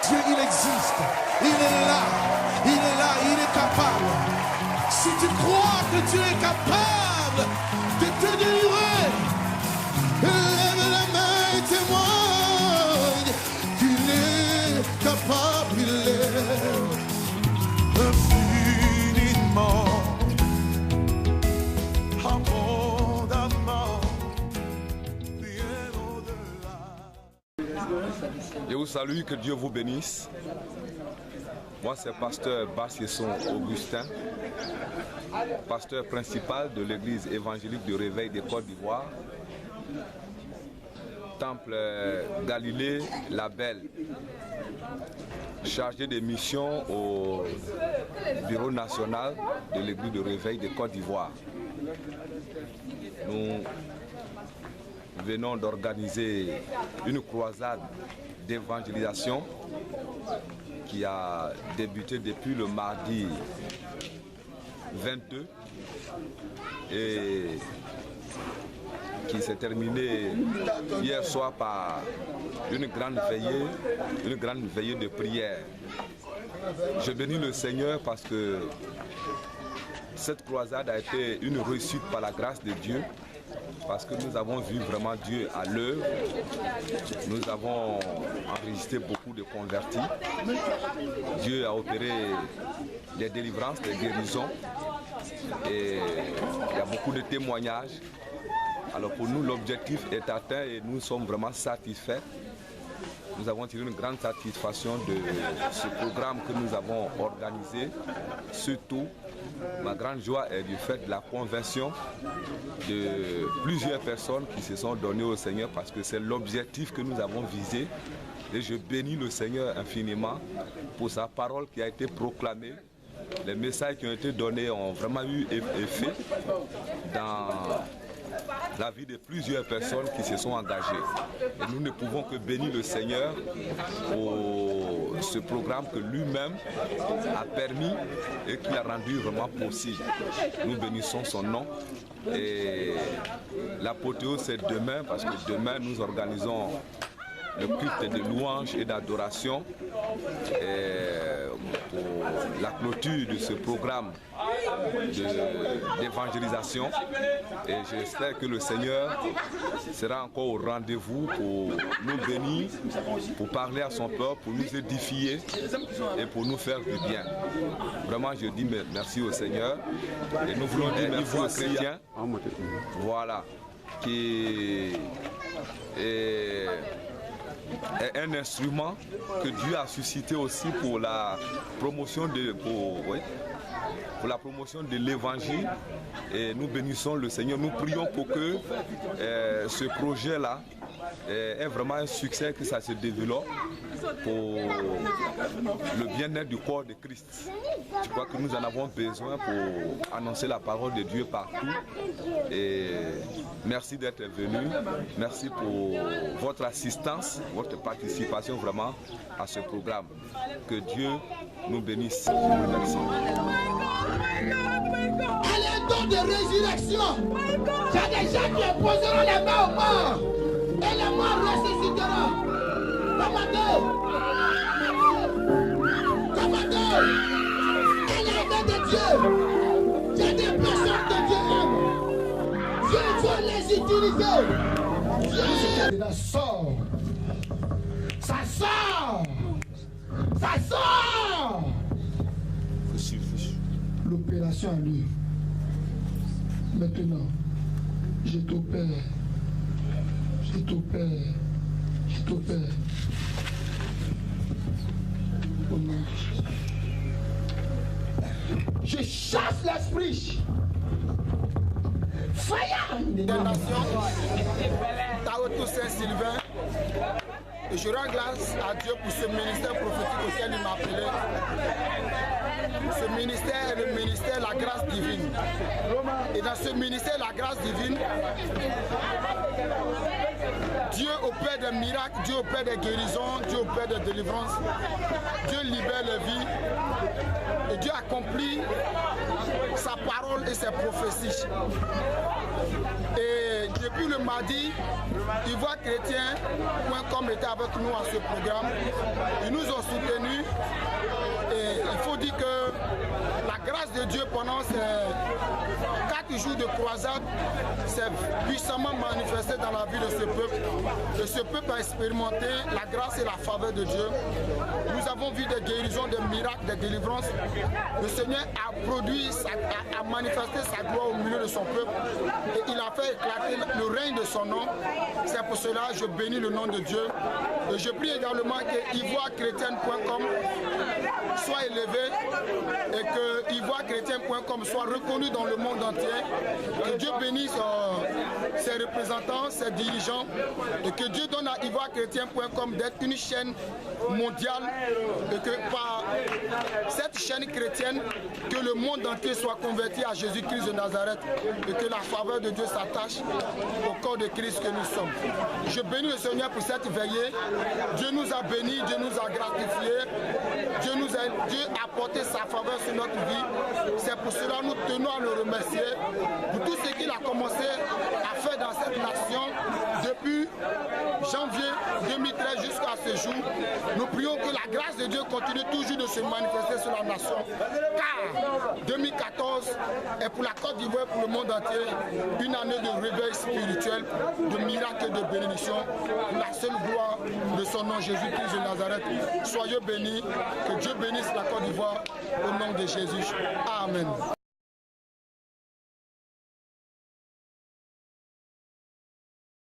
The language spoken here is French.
Dieu, il existe. Il est là. Il est là. Il est capable. Si tu crois que Dieu est capable de te délivrer, lève la main et témoigne qu'il est capable. Il est infiniment, abondamment, bien au-delà. Je vous salue, que Dieu vous bénisse. Moi, c'est pasteur Bassesson Augustin, pasteur principal de l'église évangélique de Réveil des Côtes d'Ivoire, Temple Galilée La Belle, chargé de mission au bureau national de l'église de Réveil des Côtes d'Ivoire. Nous venons d'organiser une croisade d'évangélisation qui a débuté depuis le mardi 22 et qui s'est terminée hier soir par une grande veillée de prière. Je bénis le Seigneur parce que cette croisade a été une réussite par la grâce de Dieu, parce que nous avons vu vraiment Dieu à l'œuvre. Nous avons enregistré beaucoup de convertis. Dieu a opéré des délivrances, des guérisons. Et il y a beaucoup de témoignages. Alors pour nous, l'objectif est atteint et nous sommes vraiment satisfaits. Nous avons tiré une grande satisfaction de ce programme que nous avons organisé. Surtout, ma grande joie est du fait de la conversion de plusieurs personnes qui se sont données au Seigneur, parce que c'est l'objectif que nous avons visé. Et je bénis le Seigneur infiniment pour sa parole qui a été proclamée. Les messages qui ont été donnés ont vraiment eu effet dans la vie de plusieurs personnes qui se sont engagées. Et nous ne pouvons que bénir le Seigneur pour ce programme que lui-même a permis et qui a rendu vraiment possible. Nous bénissons son nom. Et l'apothéose, c'est demain, parce que demain nous organisons le culte de louange et d'adoration pour la clôture de ce programme d'évangélisation. Et j'espère que le Seigneur sera encore au rendez-vous pour nous bénir, pour parler à son peuple, pour nous édifier et pour nous faire du bien. Vraiment, je dis merci au Seigneur. Et nous voulons dire merci aux chrétiens. Voilà, qui est un instrument que Dieu a suscité aussi pour la promotion pour la promotion de l'évangile. Et nous bénissons le Seigneur. Nous prions pour que ce projet-là ait vraiment un succès, que ça se développe pour le bien-être du corps de Christ. Je crois que nous en avons besoin pour annoncer la parole de Dieu partout. Et merci d'être venu. Merci pour votre assistance, votre participation vraiment à ce programme. Que Dieu nous bénisse. Merci. Elle est un don de résurrection. Il y a des gens qui imposeront les mains aux morts et les morts ressusciteront. Commandeur, elle est la main de Dieu. Il y a des personnes que Dieu aime. Dieu veut les utiliser. Ça sort. Ça sort. Ça sort. L'opération a lieu. Maintenant, je t'opère. Je t'opère. Je t'opère. Au nom de Jésus. Je chasse l'esprit. Fire! Taoto Saint-Sylvain. Et je rends grâce à Dieu pour ce ministère prophétique auquel il m'a appelé. Ce ministère est le ministère de la grâce divine. Et dans ce ministère de la grâce divine, Dieu opère des miracles, Dieu opère des guérisons, Dieu opère des délivrances. Dieu libère les vies. Et Dieu accomplit sa parole et ses prophéties. Et depuis le mardi, ivoirechrétien.com était avec nous à ce programme. Ils nous ont soutenus. Et il faut dire que la grâce de Dieu pendant ces 4 jours de croisade s'est puissamment manifestée dans la vie de ce peuple. Et ce peuple a expérimenté la grâce et la faveur de Dieu. Nous avons vu des guérisons, des miracles, des délivrances. Le Seigneur a produit, a manifesté sa gloire au milieu de son peuple. Et il a fait éclater le règne de son nom. C'est pour cela que je bénis le nom de Dieu. Et je prie également que ivoirechrétienne.com soit élevé et que ivoirechrétien.com soit reconnu dans le monde entier. Que Dieu bénisse ses représentants, ses dirigeants et que Dieu donne à ivoirechrétien.com d'être une chaîne mondiale et que par cette chaîne chrétienne que le monde entier soit converti à Jésus-Christ de Nazareth et que la faveur de Dieu s'attache au corps de Christ que nous sommes. Je bénis le Seigneur pour cette veillée. Dieu nous a bénis, Dieu nous a gratifiés, Dieu a apporté sa faveur sur notre vie. C'est pour cela que nous tenons à le remercier pour tout ce qu'il a commencé à faire dans cette nation depuis janvier 2013 jusqu'à ce jour. Nous prions que la grâce de Dieu continue toujours de se manifester sur la nation. Car 2014 est pour la Côte d'Ivoire et pour le monde entier une année de réveil spirituel, de miracles et de bénédiction. La seule gloire de son nom Jésus-Christ de Nazareth. Soyez bénis, que Dieu bénisse la Côte d'Ivoire au nom de Jésus. Amen.